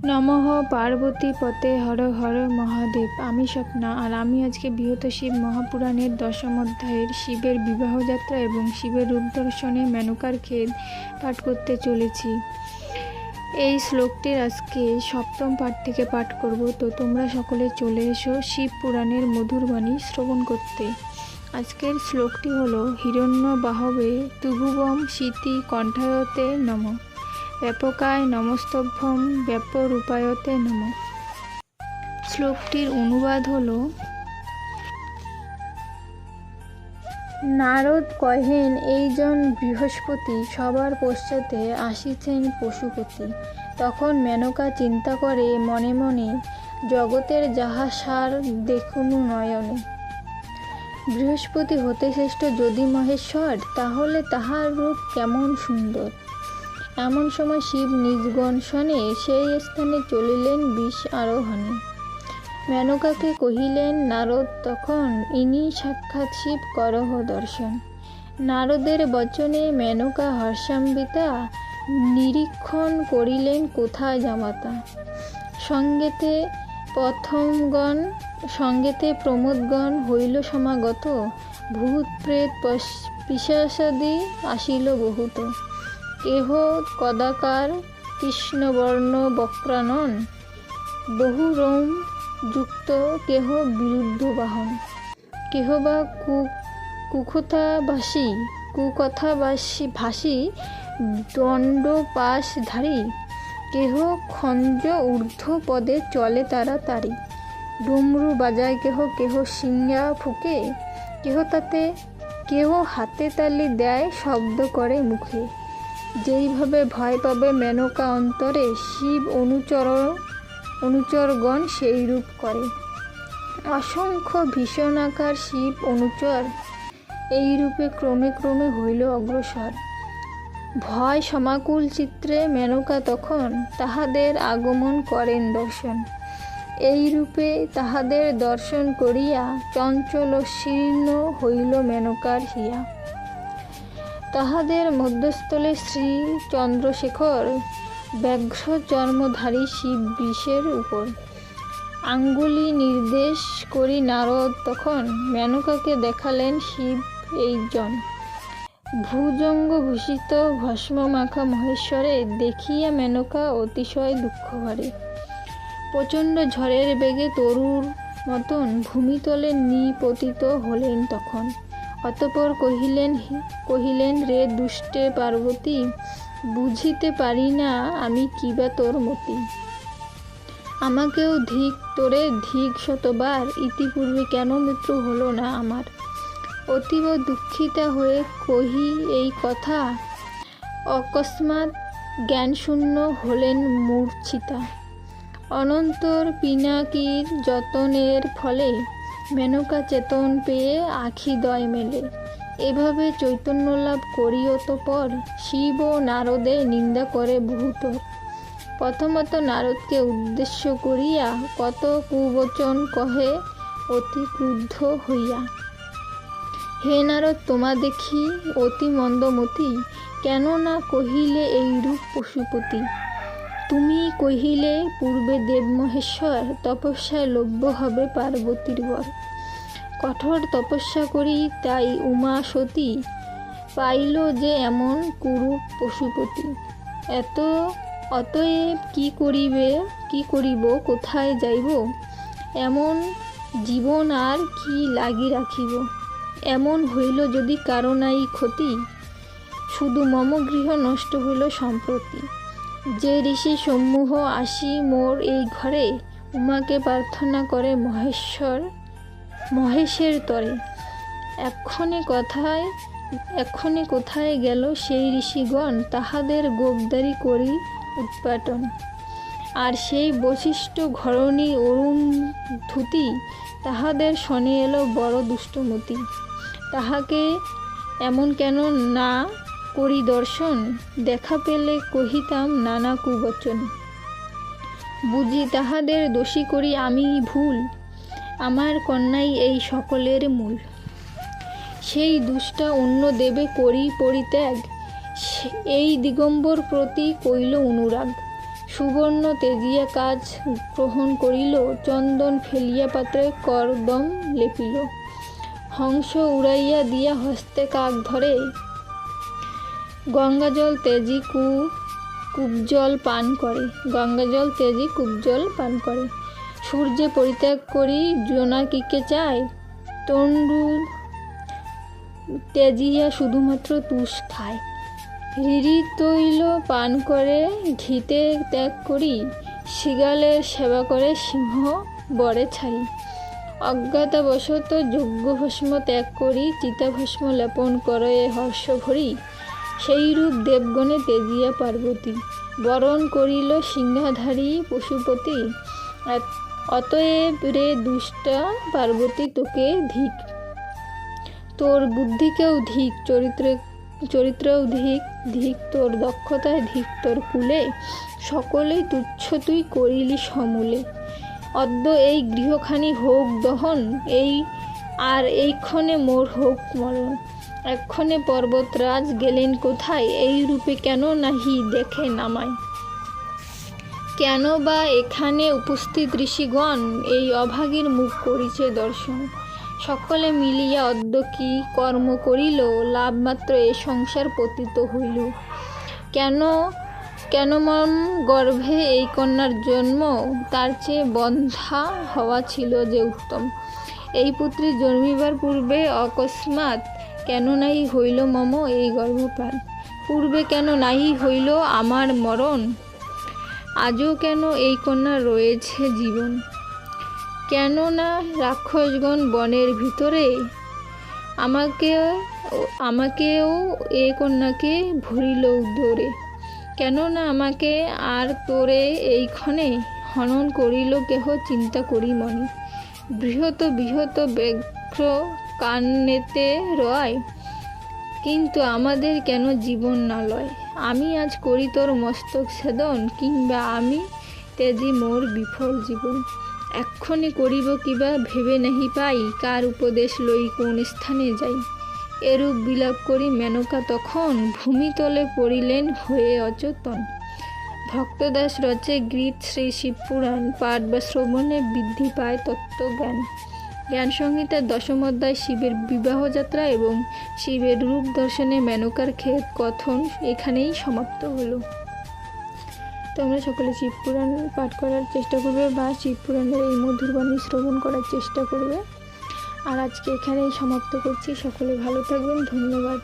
নমঃ পার্বতী পতে হর হর মহাদেব। আমি স্বপ্না, আর আমি আজকে বৃহৎ শিব মহাপুরাণের 10ম অধ্যায়ের শিবের বিবাহযাত্রা এবং শিবের রূপ দর্শনে মেনকার খেদ পাঠ করতে চলেছি। এই শ্লোকটির আজকে 7ম পাঠ থেকে পাঠ করব। তো তোমরা সকলে চলে এসো শিব পুরাণের মধুর বাণী শ্রবণ করতে। আজকের শ্লোকটি হলো হিরণ্যবাহবে তুভুবম শীতি কণ্ঠায়তে নমঃ, ব্যাপকায় নমস্তভ্যম ব্যাপরূপায়তে নমঃ। শ্লোকটির অনুবাদ হলো, নারদ কহেন, এইজন বৃহস্পতি সবার পশ্চাতে আসিছেন পশুপতি। তখন মেনকা চিন্তা করে মনে মনে, জগতের যাহা সার দেখুনু নয়নে। বৃহস্পতি হতে শ্রেষ্ঠ যদি মহেশ্বর, তাহলে তাহার রূপ কেমন সুন্দর। এমন সময় শিব নিজগণ শনে সেই স্থানে চলিলেন বিষ আরোহণে। মেনকাকে কহিলেন নারদ তখন, ইনি সাক্ষাৎ শিব করহ দর্শন। নারদের বচনে মেনকা হর্ষান্বিতা, নিরীক্ষণ করিলেন কোথায় জামাতা। সঙ্গেতে প্রমোদগণ হইল সমাগত, ভূত প্রেত পিশাচাদি আসিল বহুত। কেহ কদাকার কৃষ্ণবর্ণ বক্রানন, বহু রোম যুক্ত কেহ বিরুদ্ধ বাহন। কেহ বা কুকথা ভাসী দণ্ড পাশধারী, কেহ খঞ্জ ঊর্ধ্ব পদে চলে তাড়াতাড়ি। ডমরু বাজায় কেহ, কেহ সিঙ্গা ফুঁকে, কেহ হাতে তালি দেয় শব্দ করে মুখে। যেইভাবে ভয় পাবে মেনকা অন্তরে, শিব অনুচরগণ সেই রূপ করে। অসংখ্য ভীষণাকার শিব অনুচর এই রূপে ক্রমে ক্রমে হইল অগ্রসর। ভয় সমাকুল চিত্রে মেনকা তখন তাহাদের আগমন করেন দর্শন। এই রূপে তাহাদের দর্শন করিয়া চঞ্চল শীর্ণ হইল মেনকার হিয়া। তাহাদের মধ্যস্থলে শ্রী চন্দ্রশেখর ব্যাঘ্র চর্মধারী শিব বৃষের উপর। আঙ্গুলি নির্দেশ করি নারদ তখন মেনকাকে দেখালেন শিব এইজন। ভুজঙ্গভূষিত ভস্ম মাখা মহেশ্বরে দেখিয়া মেনকা অতিশয় দুঃখ ভরে। প্রচণ্ড ঝড়ের বেগে তরুর মতন ভূমিতলে নিপতিত হলেন তখন। অতঃপর কহিলেন রে দুষ্টে পার্বতী, বুঝিতে পারি না আমি কিবা তোর মতি। আমাকেও ধিক তোরে ধিক শতবার, ইতিপূর্বে কেন মৃত্যু হলো না আমার। অতীব দুঃখিতা হয়ে কহি এই কথা, অকস্মাৎ জ্ঞানশূন্য হলেন মূর্ছিতা। অনন্তর পিনাকির যতনের ফলে মেনকা চেতন পেয়ে আখিদ্বয় মেলে। এভাবে চৈতন্য লাভ করি অতঃপর, শিব ও নারদের নিন্দা করে বহুতর। প্রথমত নারদকে উদ্দেশ্য করিয়া কত কুবচন কহে অতি ক্রুদ্ধ হইয়া। হে নারদ, তোমা দেখি অতি মন্দমতি, কেন না কহিলে এইরূপ পশুপতি। তুমি কহিলে পূর্বে দেব মহেশ্বর, তপস্যায় লভ্য হবে পার্বতীর বর। কঠোর তপস্যা করি তাই উমা সতী, পাইল যে এমন কুরূপ পশুপতি। অতএব কি করিব কোথায় যাইব, এমন জীবন আর কি লাগি রাখিব। এমন হইল যদি কারো নাই ক্ষতি, শুধু মম গৃহ নষ্ট হইল সম্প্রতি। যে ঋষি সমূহ আসি মোর এই ঘরে, উমাকে প্রার্থনা করে মহেশের তরে। এক্ষণে কোথায় গেল সেই ঋষিগণ, তাহাদের গোপদারি করি উৎপাটন। আর সেই বশিষ্ঠ ঘরণী অরুন্ধতী, তাহাদের শনে এলো বড় দুষ্টমতি। তাহাকে এমন কেন না করি দর্শন, দেখা পেলে কহিতাম নানা কুবচন। বুঝি তাহাদের দোষী করি আমি ভুল, আমার কন্যাই এই সকলের মূল। সেই দুষ্টা অন্য দেবে করি পরিত্যাগ, এই দিগম্বর প্রতি কইল অনুরাগ। সুবর্ণ তেজিয়া কাজ গ্রহণ করিল, চন্দন ফেলিয়া পাত্রে করদম লেপিল। হংস উড়াইয়া দিয়া হস্তে কাক ধরে, গঙ্গাজল তেজি কূপজল পান করে। গঙ্গাজল তেজি কূপজল পান করে। সূর্যে পরিত্যাগ করি জোনাকিকে চায়, তণ্ডুল তেজিয়া শুধুমাত্র তুষ খায়। ঋরি তৈল পান করে ঘিতে ত্যাগ করি, শৃগালের সেবা করে সিংহ বরে ছাড়ি। অজ্ঞাতবশত যজ্ঞভস্ম ত্যাগ করি, চিতাভস্ম লেপন করে হর্ষ ভরি। সেইরূপ দেবগণে তেজিয়া পার্বতী, বরণ করিল সিংহাধারী পশুপতি। অতএব রে দুষ্টা পার্বতী তোকে ধিক, তোর বুদ্ধিকেও ধিক, চরিত্রেও ধিক, ধিক তোর দক্ষতায়, ধিক তোর কুলে। সকলেই তুচ্ছ তুই করিলি সমূলে। অদ্য এই গৃহখানি হোক দহন, এইক্ষণে মোর হোক মরণ। এক্ষণে পর্বতরাজ গেলেন কোথায়, এই রূপে কেন নাহি দেখে নামায়। কেন বা এখানে উপস্থিত ঋষিগণ, এই অভাগীর মুখ করিছে দর্শন। সকলে মিলিয়া অদ্য কি কর্ম করিল, লাভমাত্র এ সংসার পতিত হইল। কেন মন গর্ভে এই কন্যার জন্ম, তার চেয়ে বন্ধ্যা হওয়া ছিল যে উত্তম। এই পুত্রী জন্মিবার পূর্বে অকস্মাৎ কেন নাহি হইল মম এই গর্ভপাত। পূর্বে কেন নাহি হইল আমার মরণ, আজও কেন এই কন্যার রয়েছে জীবন। কেন না রাক্ষসগণ বনের ভিতরে, আমাকেও এ কন্যাকে ভরিল উদরে। কেন না আমাকে আর তোরে এইক্ষণে হনন করিল কেহ, চিন্তা করি মনে। বৃহৎ ব্যাঘ্র কান্নেতে রয়, কিন্তু আমাদের কেন জীবন না লয়। আমি আজ করি তোর মস্তক ছেদন, কিংবা আমি তেজি মোর বিফল জীবন। এক্ষণে করিব কিবা ভেবে নাহি পাই, কার উপদেশ লই কোন স্থানে যাই। এরূপ বিলাপ করি মেনকা তখন, ভূমিতলে পড়িলেন হয়ে অচেতন। ভক্তদাস রচে গীত শ্রী শিবপুরাণ, পাঠ বা শ্রবণে বৃদ্ধি পায় তত্ত্বজ্ঞান। জ্ঞান সংহিতার 10ম অধ্যায় শিবের বিবাহযাত্রা এবং শিবের রূপ দর্শনে মেনকার ক্ষেত কথন এখানেই সমাপ্ত হলো। তোমরা সকলে শিবপুরাণ পাঠ করার চেষ্টা করবে বা শিবপুরাণের এই মধুর বাণী শ্রবণ করার চেষ্টা করবে। আর আজকে এখানেই সমাপ্ত করছি। সকলে ভালো থাকবেন। ধন্যবাদ।